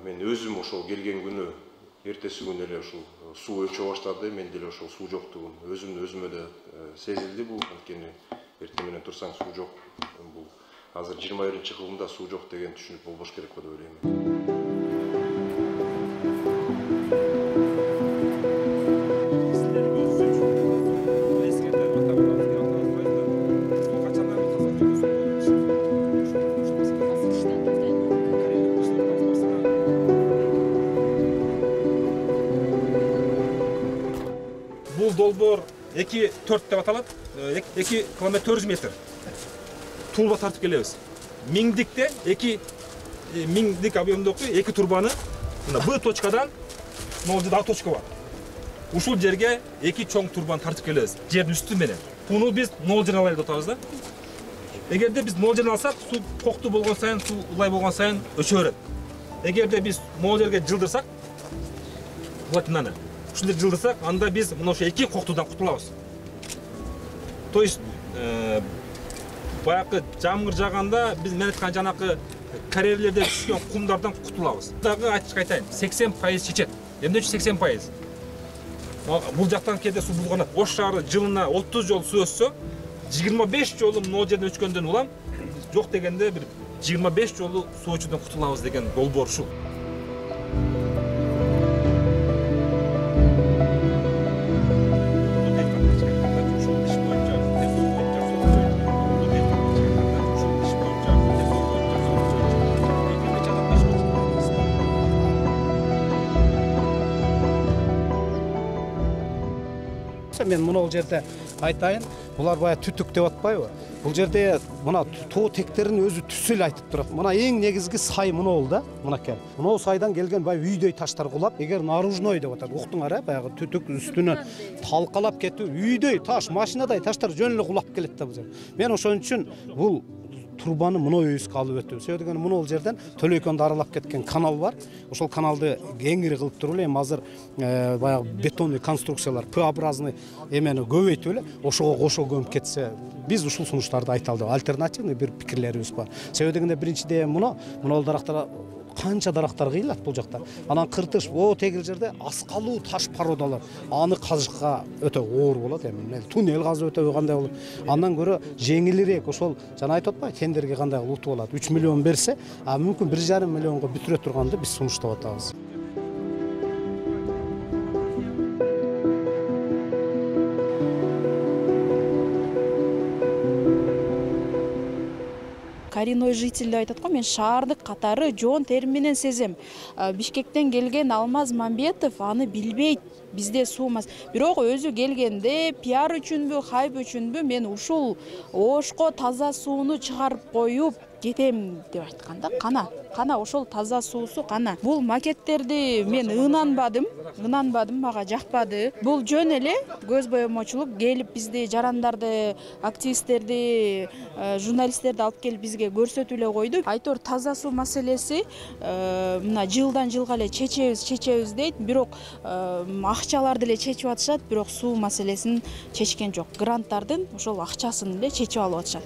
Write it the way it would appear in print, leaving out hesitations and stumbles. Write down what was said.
Мен өзім ошол келген күнү эртеси күнү эле ушул суу өчө баштады. Мен деле ошол суу жоктугун өзүмө да сезилди. Бул анткени эртең менен турсаң суу жок. Бул азыр 21-кылымда суу жок деген түшүнүк болбош керек деп ойлойм. Бул долбоор 2-4 деп аталат. 2 километр 400 метр. Турба тартып келебиз. Миңдикте 2 миңдик объемдогу 2 турбаны мына Б точкадан могул жерде А точка бар. Ушул жерге 2 чоң турбаны тартып келебиз. Жердин үстү менен. Буну биз 0 жерден алайлы деп атабыз да. Эгерде биз 0 жерден алсак, суу коктуу болгон сайын, суу улай болгон сайын өчө берет. Эгерде биз 0 жерге жылдырсак, булатынаны ушундай жылдырсак, анда биз мына ошо 2 коктуудан кутулабыз. То есть баягы жамгыр жаганда биз мен айткан жанакы карьерлерде түшкөн кумдардан кутулабыз. Дагы ачык айтайын, 80% чечет. Эмне үчүн 80%? Бул жактан кээде суу булганат. Ош шаары жылына 30 жолу суу өссө, 25 жолу мына жерден өчкөндөн улам, жок дегенде бир 25 жолу суу өчүүдөн кутулабыз деген долбоор ушул. Мен мына жерде айтайын, булар бая түтүк деп атпайбы? Бул жерде мына тоо тектерин өзү түсү эле айтып турат. Мына эң негизги сай мына бол да, мынакей. Мына сайдан келген бай үйдөй таштар кулап, эгер наружной деп атат. Уктуңар, баягы түтүк үстүнөн талкалап кетип, үйдөй таш, машинадай таштар жөн эле кулап келет да бул жер. Мен ошон үчүн бул турбаны мына өйүскө алып өтөм. Себеби дегени мына бул жерден Төлөйкөндү аралап кеткен канал бар. Ошол каналды кеңири кылып туруп эле азыр баягы бетонный конструкциялар П-образный эмени көбөйтүп эле ошого кошо көмүп кетсе, биз ушул сунуштарды айта алдык. Альтернативный бир пикирлерибиз бар. Себеби дегенде биринчиден мына дарактар канча дарактар кыйылат бул жакта. Анан кыртыш, тегил жерде аскалуу таш породалар. Аны казышка өтө оор болот эми. Туннел казып өтө кандай болот. Андан көрө жеңилирээк ошол жана айтып атпайбы, тендерге кандай утуп алат. 3 миллион берсе, мүмкүн 1,5 миллионго бүтүрө турганды биз сунуштап атабыз. Коренной житель деп айтат го, мен шаардык катары жоон терим менен сезем. Бишкектен келген Алмаз Мамбетов аны билбейт. Бизде суумас. Бирок өзү келгенде пиар үчүнбү, хайп үчүнбү мен ушул Ошко таза сууну чыгарып коюп кетем деп айтканда, кана ошол таза суусу кана. Бул макеттерди мен ынанбадым, мага жакпады. Бул жөн эле көз боемочулук, келип бизди жарандарды, активисттерди, журналисттерди алып келип бизге көрсөтүп эле койду. Айтор таза суу маселеси мына жылдан жылга эле чечебиз дейт, бирок акчаларды эле чечип атышат, бирок суу маселесин чечкен жок. Гранттардын ошол акчасын эле чечип алып атышат.